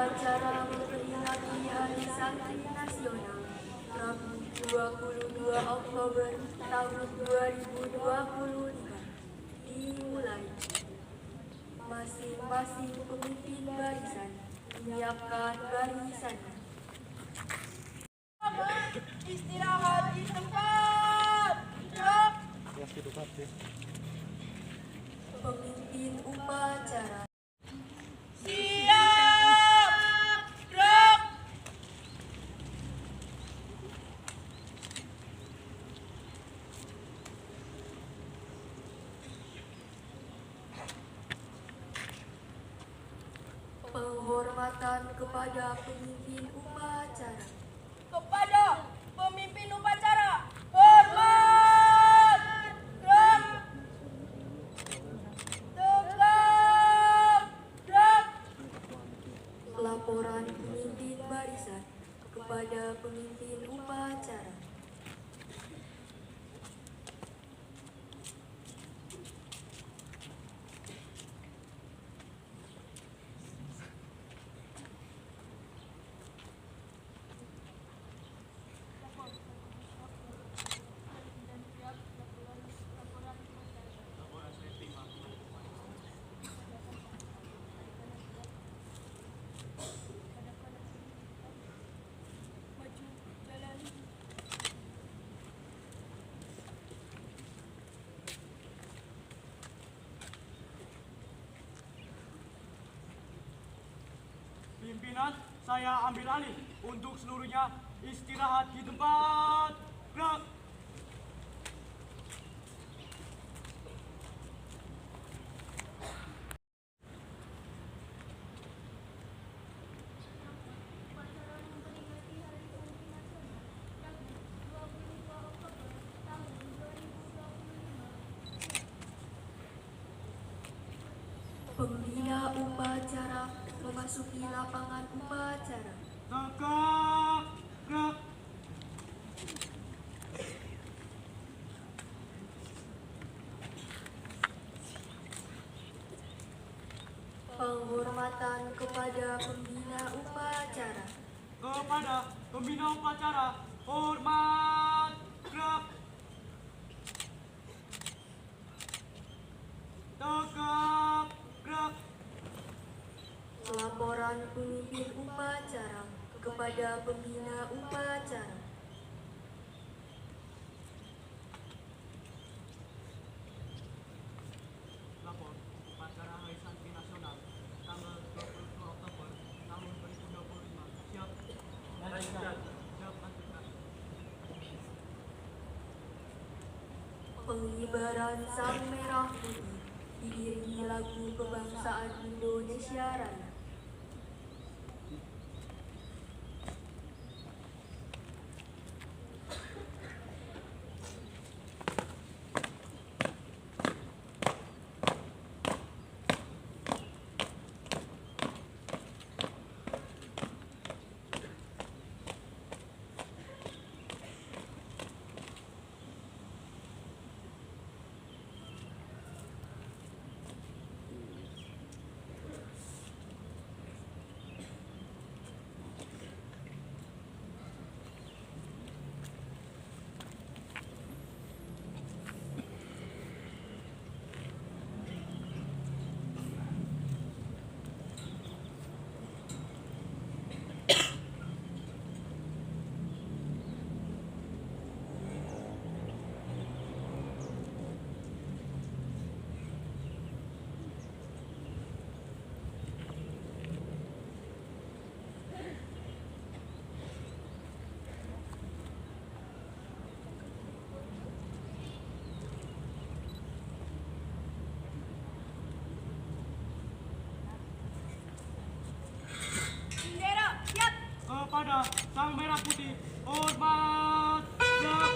upacara memperingati Hari Santri Nasional Rabu 22 Oktober tahun 2025 dimulai. Masing-masing pemimpin barisan menyiapkan barisannya. Istirahat di tempat. Pemimpin upacara. Siap. Gerak. Penghormatan kepada pemimpin upacara. Kepada pemimpin upacara, hormat. Gerak. Tegak. Gerak. Laporan pemimpin barisan kepada pemimpin upacara. Pimpinan, saya ambil alih. Untuk seluruhnya istirahat di tempat. Gerak. Pembina upacara memasuki lapangan upacara. Tegak. Gerak. Penghormatan kepada pembina upacara. Kepada pembina upacara, hormat. Gerak. Tegak. Gerak. Laporan pemimpin upacara kepada pembina upacara. Lapor upacara Hari Santri Nasional tanggal 22 Oktober tahun 2025. Siap. Siap. Lanjutkan. Pengibaran Sang Merah Putih diiringi lagu kebangsaan Indonesia Raya. Bendera siap. Kepada Sang Merah Putih, hormat. Gerak.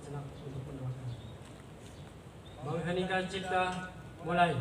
sejenak untuk mendoakan. Mengheningkan cipta, mulai.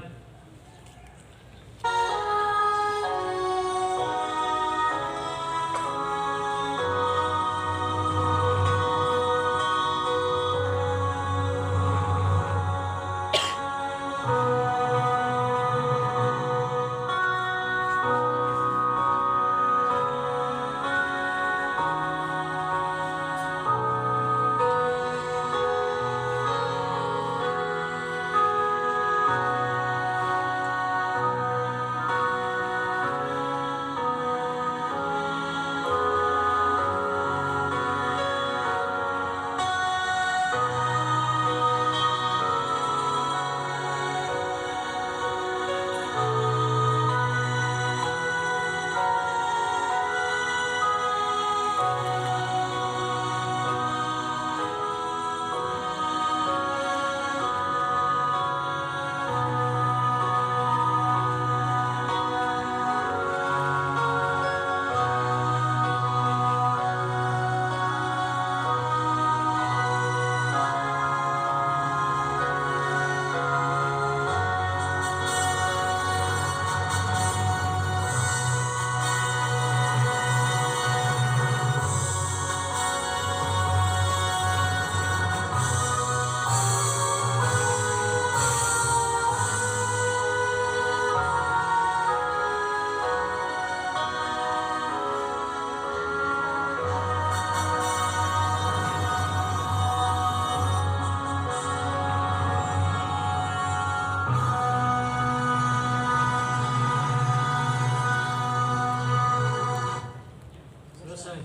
Selesai.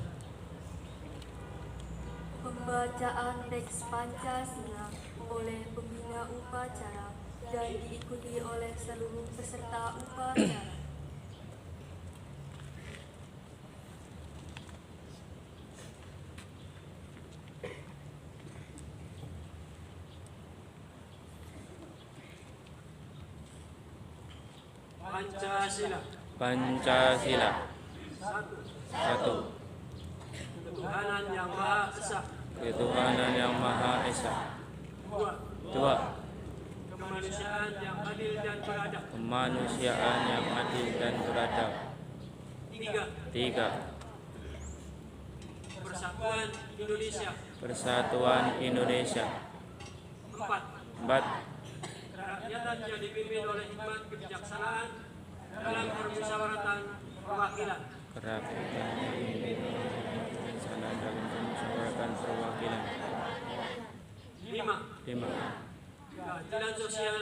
Pembacaan teks Pancasila oleh pembina upacara dan diikuti oleh seluruh peserta upacara. Pancasila. Pancasila. Satu. 1. Ketuhanan yang Maha Esa. Ketuhanan yang Maha Esa. 2. 2. Kemanusiaan yang adil dan beradab. Kemanusiaan yang adil dan beradab. 3. 3. Persatuan Indonesia. Persatuan Indonesia. 4. 4. Kerakyatan yang dipimpin oleh hikmat kebijaksanaan dalam permusyawaratan perwakilan. Kerakyatan sana dalam permusyawaratan perwakilan. 5. 5. Keadilan sosial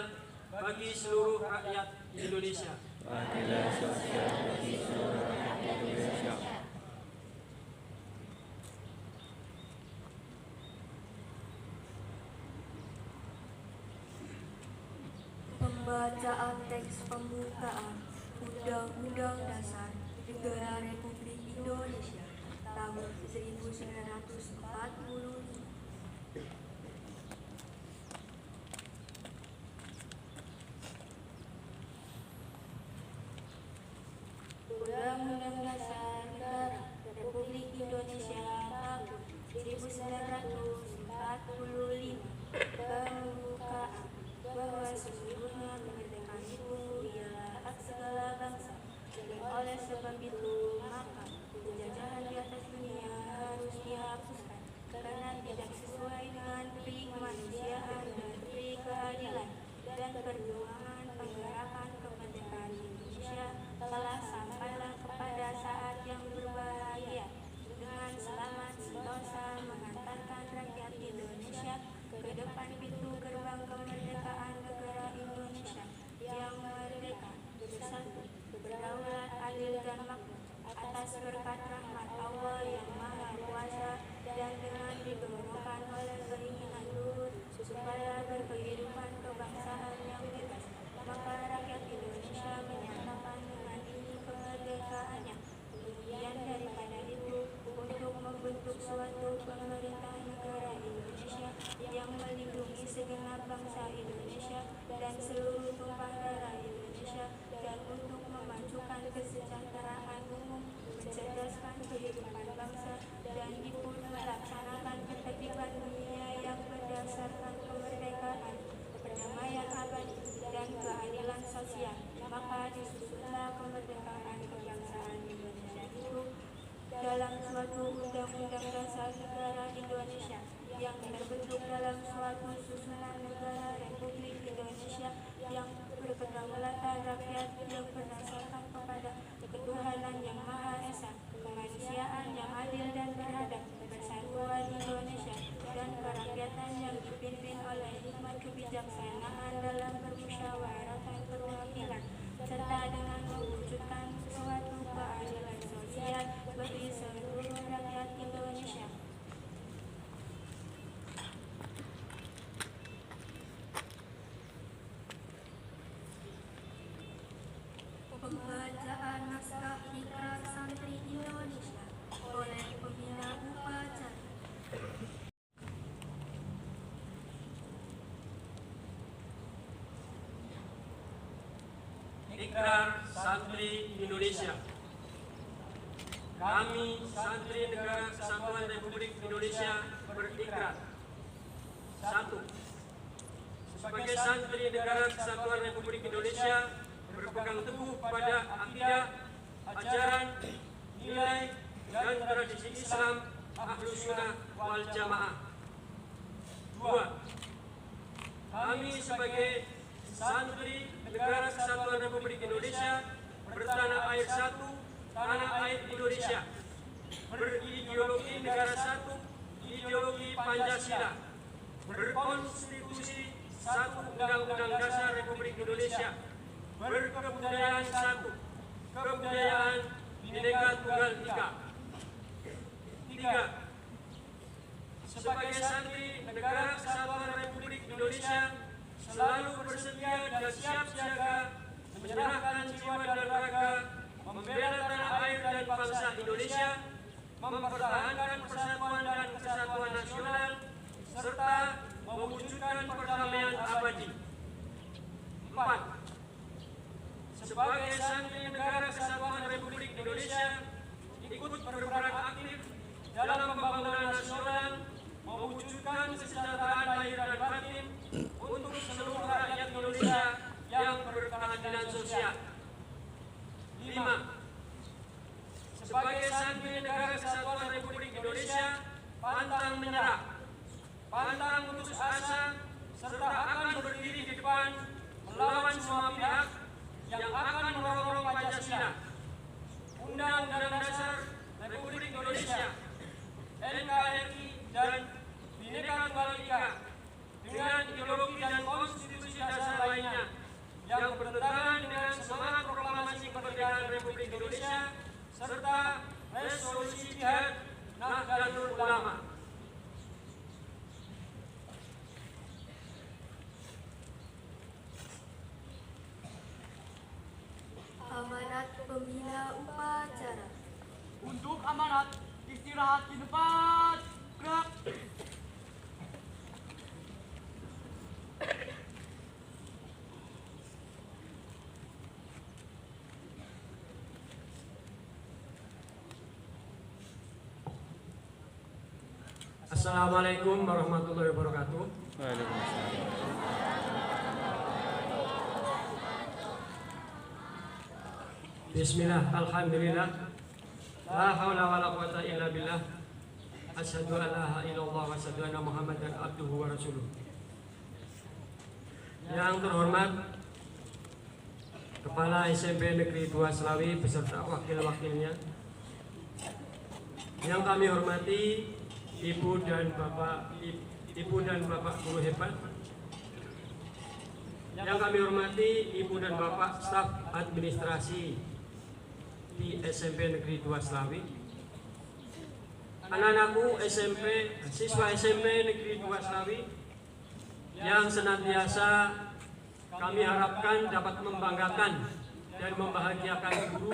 bagi seluruh rakyat Indonesia. Keadilan sosial bagi seluruh rakyat Indonesia. Pembacaan teks pembukaan Undang-Undang Dasar Negara Republik Indonesia tahun 1945. Undang-Undang Dasar Negara Republik Indonesia tahun 1945 pembukaan bahwa sesungguhnya kemerdekaan itu ialah hak segala bangsa, dan oleh sebab itu maka penjajahan di atas dunia harus dihapuskan karena tidak sesuai dengan peri kemanusiaan dan peri keadilan, dan perjuangan penggerakan kemerdekaan Indonesia telah sampailah kepada saat yang berbahagia dengan selamat sentosa mengantarkan rakyat Indonesia ke depan pintu gerbang kemerdekaan negara Indonesia yang merdeka, bersatu, berdaulat, adil dan makmur atas berkat rahmat Allah yang Maha Kuasa, dan dengan digemukan oleh keinginan luhur supaya berkehidupan kebangsaan yang bebas, maka rakyat Indonesia menyatakan dengan ini kemerdekaannya. Kemudian daripada itu, untuk membentuk suatu pemerintahan negara Indonesia yang melindungi segenap bangsa Indonesia dan seluruh tumpah darah Indonesia, dan untuk memajukan kesejahteraan umum, mencerdaskan kehidupan bangsa, dan ikut melaksanakan ketertiban dunia yang kebijaksanaan dalam permusyawaratan perwakilan, serta dengan mewujudkan suatu keadilan sosial bagi seluruh rakyat Indonesia. Pembacaan naskah Ikrar Santri Indonesia oleh pembina upacara. Ikrar Santri Indonesia. Kami, Santri Negara Kesatuan Republik Indonesia, berikrar. 1. Sebagai Santri Negara Kesatuan Republik Indonesia, berpegang teguh pada akidah, ajaran, nilai, dan tradisi Islam Ahlus Sunnah wal Jamaah. 2. Kami sebagai Santri Negara Kesatuan Republik Indonesia, bertanah air satu, tanah air Indonesia, berideologi negara satu, ideologi Pancasila, berkonstitusi satu, Undang-Undang Dasar Republik Indonesia, berkebudayaan satu, kebudayaan Bhinneka Tunggal Ika. 3. Sebagai Santri Negara Kesatuan Republik Indonesia, selalu bersedia dan siap siaga menyerahkan jiwa dan raga, membela tanah air dan bangsa Indonesia, mempertahankan persatuan dan kesatuan nasional, serta mewujudkan perdamaian abadi. 4. Sebagai Santri Negara Kesatuan Republik Indonesia, ikut berperan aktif dalam pembangunan nasional, mewujudkan kesejahteraan lahir dan batin untuk seluruh rakyat Indonesia yang berkeadilan sosial. 5. Sebagai Santri Negara Kesatuan Republik Indonesia, pantang menyerah, pantang putus asa, serta akan berdiri di depan melawan semua pihak yang akan merongrong Pancasila, Undang-Undang Dasar Republik Indonesia, NKRI, dan Bhinneka Tunggal Ika, dengan ideologi dan konstitusi dasar lainnya yang bertentangan dengan semangat proklamasi kemerdekaan Republik Indonesia serta resolusi jihad Nahdlatul Ulama. Amanat pembina upacara. Untuk amanat, istirahat di tempat. Gerak. Assalamualaikum warahmatullahi wabarakatuh. Bismillah, alhamdulillah, la haula wa la quwata illa billah, asyhadu an la ilaha illallah wa asyhadu anna Muhammadan abduhu wa rasuluh. Yang terhormat Kepala SMP Negeri 2 Selawi beserta wakil-wakilnya, yang kami hormati Ibu dan Bapak guru hebat, yang kami hormati Ibu dan Bapak staf administrasi di SMP Negeri 2 Selawi, anak-anakku siswa SMP Negeri 2 Selawi yang senantiasa kami harapkan dapat membanggakan dan membahagiakan guru,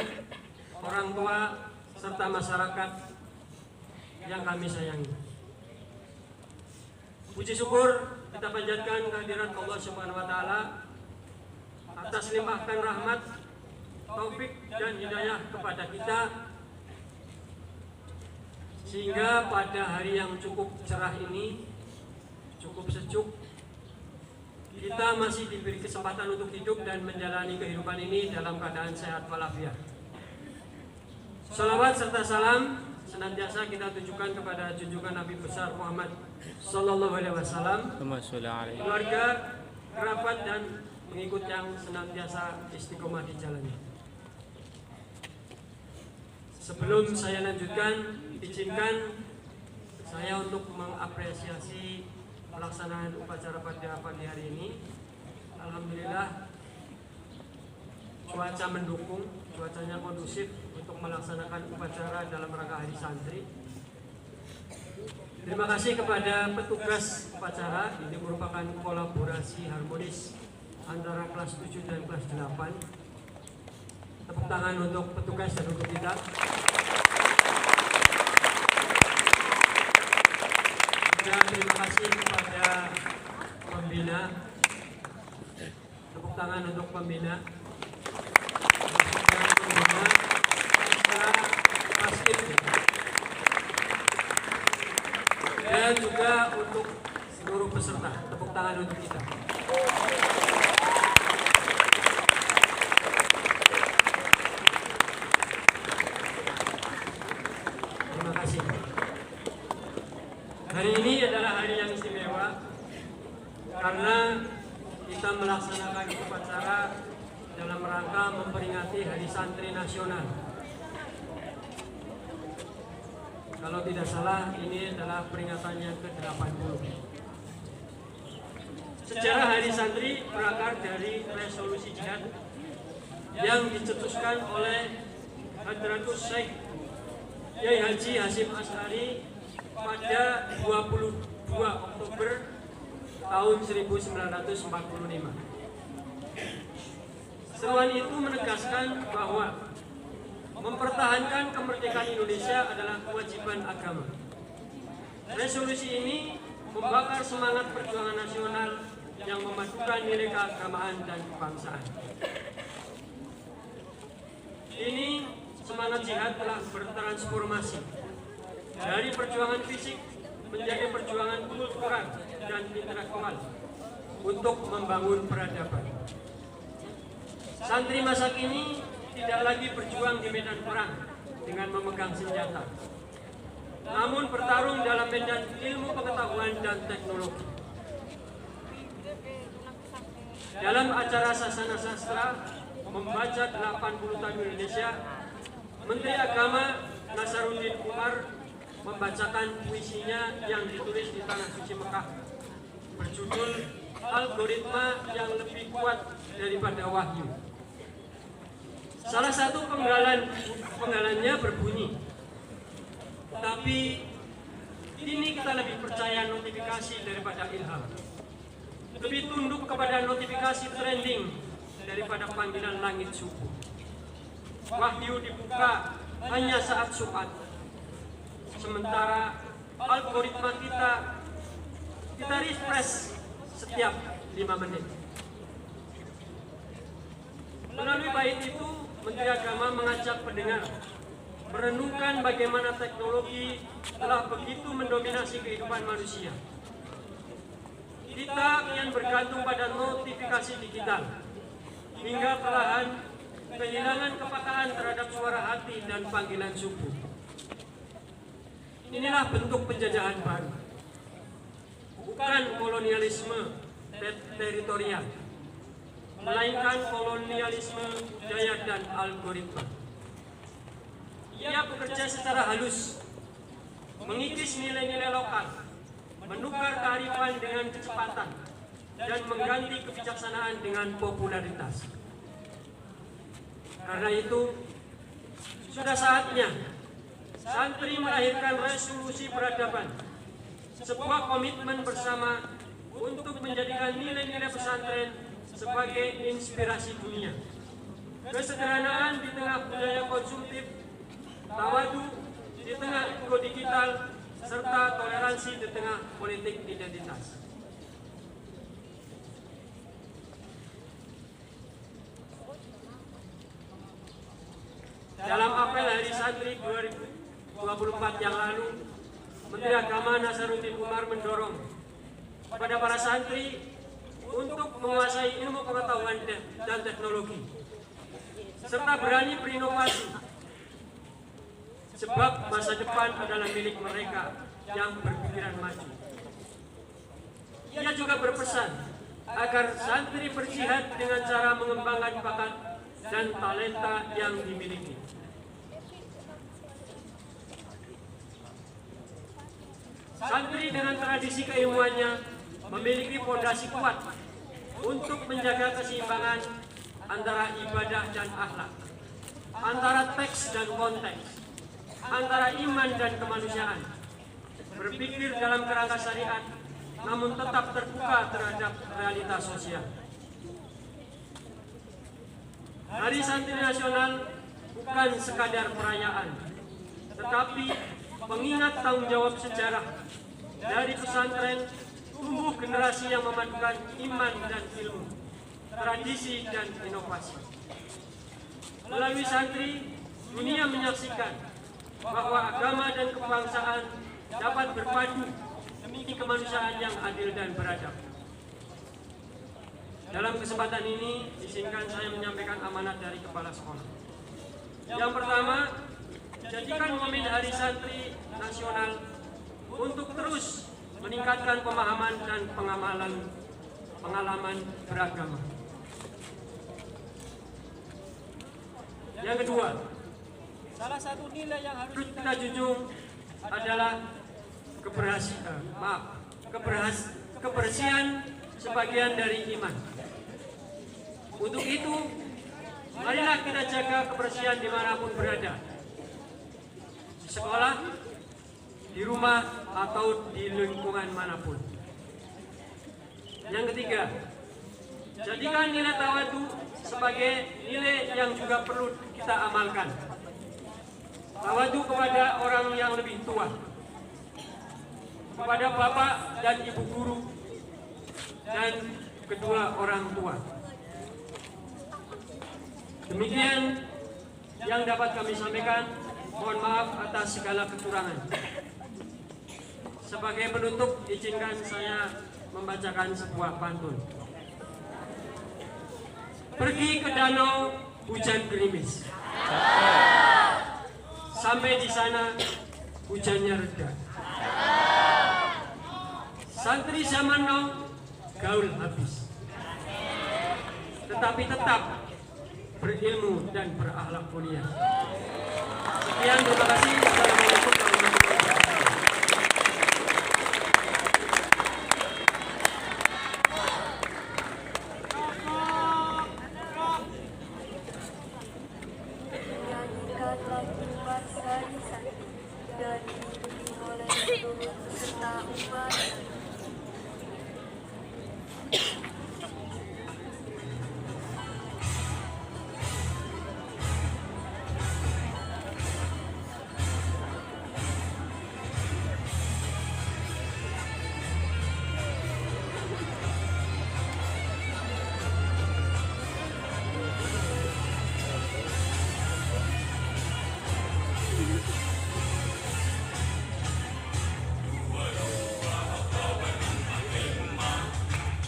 orang tua, serta masyarakat yang kami sayangi. Puji syukur kita panjatkan kehadirat Allah Subhanahu wa taala atas limpahkan rahmat, taufik dan hidayah kepada kita, sehingga pada hari yang cukup cerah ini, cukup sejuk, kita masih diberi kesempatan untuk hidup dan menjalani kehidupan ini dalam keadaan sehat walafiat. Salawat serta salam senantiasa kita tujukan kepada junjungan Nabi besar Muhammad Sallallahu Alaihi Wasallam, keluarga, kerabat, dan pengikut yang senantiasa istiqomah di jalannya. Sebelum saya lanjutkan, izinkan saya untuk mengapresiasi pelaksanaan upacara pada pagi hari ini. Alhamdulillah cuaca mendukung, cuacanya kondusif untuk melaksanakan upacara dalam rangka Hari Santri. Terima kasih kepada petugas upacara, ini merupakan kolaborasi harmonis antara kelas 7 dan kelas 8. Tepuk tangan untuk petugas dan untuk kita. Dan terima kasih kepada pembina. Tepuk tangan untuk pembina. Dan pembina secara pasif. Dan juga untuk seluruh peserta. Tepuk tangan untuk kita. Terima kasih. Hari ini adalah hari yang istimewa karena kita melaksanakan upacara dalam rangka memperingati Hari Santri Nasional. Kalau tidak salah, ini adalah peringatan yang ke-80. Sejarah Hari Santri berakar dari resolusi jihad yang dicetuskan oleh Hadratus Syekh Kyai Haji Hasyim Asy'ari pada 22 Oktober tahun 1945. Seruan itu menegaskan bahwa mempertahankan kemerdekaan Indonesia adalah kewajiban agama. Resolusi ini membakar semangat perjuangan nasional yang memadukan nilai keagamaan dan kebangsaan. Ini semangat jihad telah bertransformasi dari perjuangan fisik menjadi perjuangan kultural dan intelektual untuk membangun peradaban. Santri masa kini tidak lagi berjuang di medan perang dengan memegang senjata, namun bertarung dalam medan ilmu pengetahuan dan teknologi. Dalam acara Sasana Sastra membaca 80 tahun Indonesia, Menteri Agama Nasaruddin Umar membacakan puisinya yang ditulis di Tanah Suci Mekah berjudul Algoritma yang lebih kuat daripada wahyu. Salah satu penggalannya berbunyi, tapi ini kita lebih percaya notifikasi daripada ilham, lebih tunduk kepada notifikasi trending daripada panggilan langit subuh. Wahyu dibuka hanya saat Jumat, sementara algoritma kita refresh setiap 5 menit. Melalui bait itu, Menteri Agama mengajak pendengar merenungkan bagaimana teknologi telah begitu mendominasi kehidupan manusia. Kita kian bergantung pada notifikasi digital, hingga perlahan kehilangan kepekaan terhadap suara hati dan panggilan subuh. Inilah bentuk penjajahan baru, bukan kolonialisme teritorial, melainkan kolonialisme budaya dan algoritma. Ia bekerja secara halus, mengikis nilai-nilai lokal, menukar kearifan dengan kecepatan, dan mengganti kebijaksanaan dengan popularitas. Karena itu, sudah saatnya santri melahirkan resolusi peradaban, sebuah komitmen bersama untuk menjadikan nilai-nilai pesantren sebagai inspirasi dunia. Kesederhanaan di tengah budaya konsumtif, tawadu di tengah ego digital, serta toleransi di tengah politik identitas. Dalam apel Hari Santri 2024 yang lalu, Menteri Agama Nasaruddin Umar mendorong kepada para santri untuk menguasai ilmu pengetahuan dan teknologi, serta berani berinovasi, sebab masa depan adalah milik mereka yang berpikiran maju. Ia juga berpesan agar santri berjihad dengan cara mengembangkan bakat dan talenta yang dimiliki. Santri dengan tradisi keilmuannya memiliki fondasi kuat untuk menjaga keseimbangan antara ibadah dan akhlak, antara teks dan konteks, antara iman dan kemanusiaan, berpikir dalam kerangka syariat, namun tetap terbuka terhadap realitas sosial. Hari Santri Nasional bukan sekadar perayaan, tetapi pengingat tanggung jawab sejarah dari pesantren tumbuh generasi yang memadukan iman dan ilmu, tradisi dan inovasi. Melalui santri, dunia menyaksikan bahwa agama dan kebangsaan dapat berpadu demi kemanusiaan yang adil dan beradab. Dalam kesempatan ini, izinkan saya menyampaikan amanat dari Kepala Sekolah. Yang pertama, jadikan momen Hari Santri Nasional untuk terus meningkatkan pemahaman dan pengalaman beragama. Yang kedua, salah satu nilai yang harus kita junjung adalah kebersihan sebagian dari iman. Untuk itu, marilah kita jaga kebersihan dimanapun berada, di sekolah, di rumah, atau di lingkungan manapun. Yang ketiga, jadikan nilai tawadu sebagai nilai yang juga perlu kita amalkan. Tawadu kepada orang yang lebih tua, kepada bapak dan ibu guru, dan kedua orang tua. Demikian yang dapat kami sampaikan. Mohon maaf atas segala kekurangan. Sebagai penutup, izinkan saya membacakan sebuah pantun. Pergi ke danau, hujan gerimis. Sampai di sana, hujannya reda. Santri zaman now, gaul habis. Tetapi tetap berilmu dan berakhlak mulia. Sekian, terima kasih. Assalamualaikum warahmatullahi wabarakatuh. Menyanyikan lagu bangsa di sana dan diiringi oleh seluruh peserta umat.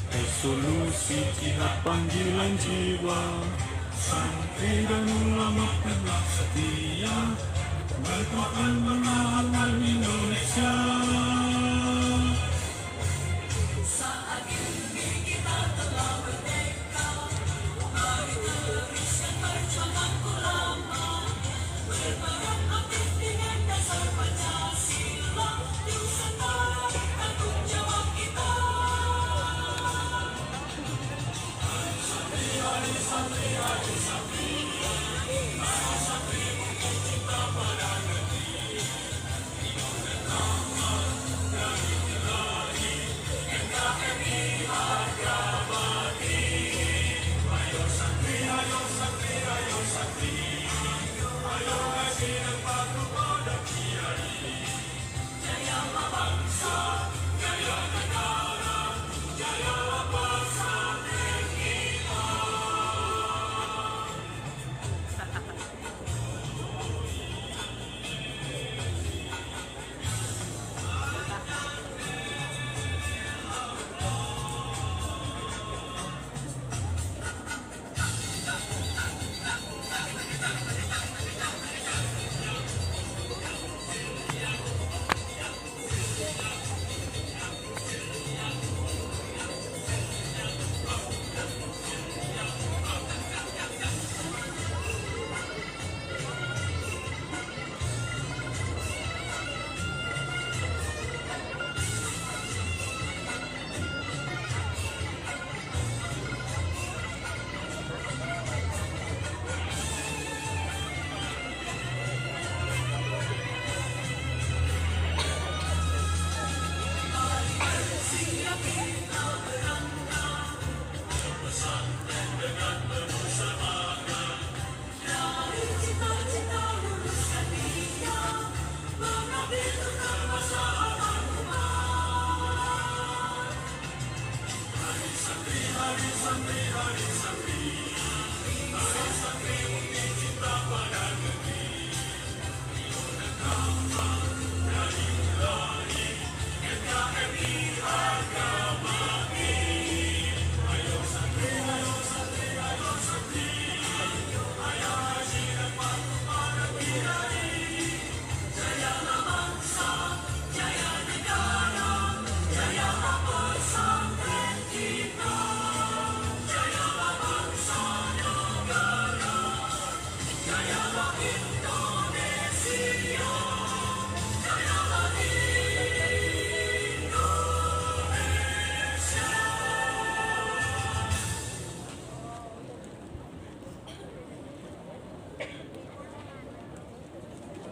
Resolusi jihad panggilan jiwa, santri dan ulama penuh setia, berdoa melawan Indonesia. Saat ini kita telah merdeka, mari teruskan perjuangan ulama, berperan aktif dengan dasar Pancasila, Nusantara tanggung jawab kita.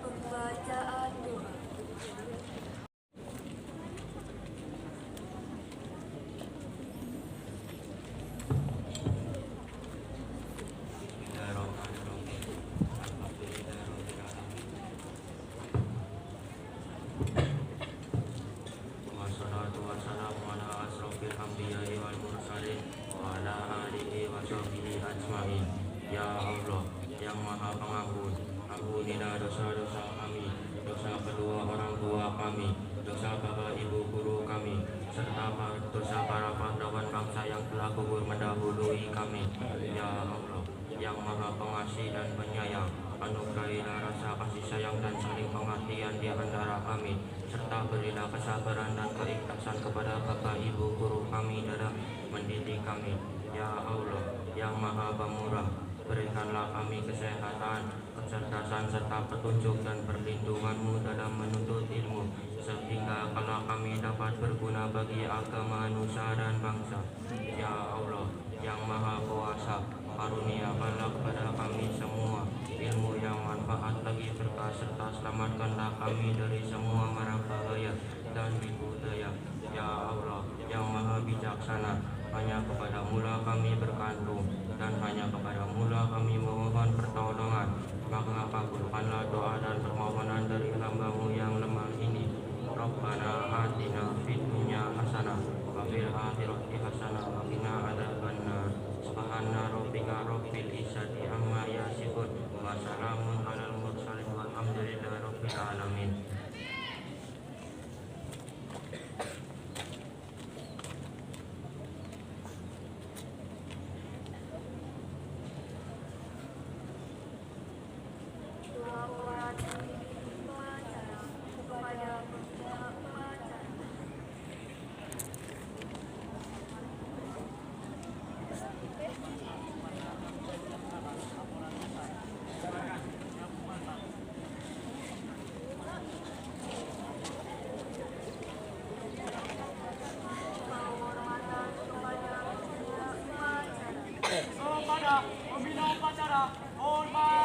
Pembacaan doa. Wassalatu wassalamu ala asrofil anbiya'i wal mursalin wa ala alihi wa sahbihi ajma'in. Ya Allah yang maha pengampun, ampunilah dosa-dosa kami, dosa kedua orang tua kami, dosa bapak ibu guru kami, serta dosa para pahlawan bangsa yang telah gugur mendahului kami. Ya Allah yang maha pengasih dan penyayang, anugerahilah rasa kasih sayang dan saling pengertian di antara kami, serta berilah kesabaran dan keikhlasan kepada bapak ibu guru kami dalam mendidik kami. Ya Allah yang maha pemurah, berikanlah kami kesehatan, kecerdasan serta petunjuk dan perlindungan-Mu dalam menuntut ilmu, sehingga kalau kami dapat berguna bagi agama manusia dan bangsa. Ya Allah yang maha kuasa, karuniakanlah kepada kami semua ilmu yang manfaat bagi berkah, serta selamatkanlah kami dari semua mara bahaya dan tipu daya. Ya Allah yang maha bijaksana, hanya kepada Mula kami bergantung dan hanya kepada Mula kami memohon pertolongan. Maka kabulkanlah doa dan permohonan dari hamba-Mu yang lemah ini. Rabbana atina fid dunya hasanah wa fil akhirati hasanah wa qina adzabannar. Subhana rabbika rabbil izzati amma yasifun wa salamun alal mursalin walhamdulillahi rabbil alamin. Doa mewakili pengacara kepada pihak pengacara. Penghormatan kepada pihak pengacara. Kepada pembina upacara, hormat.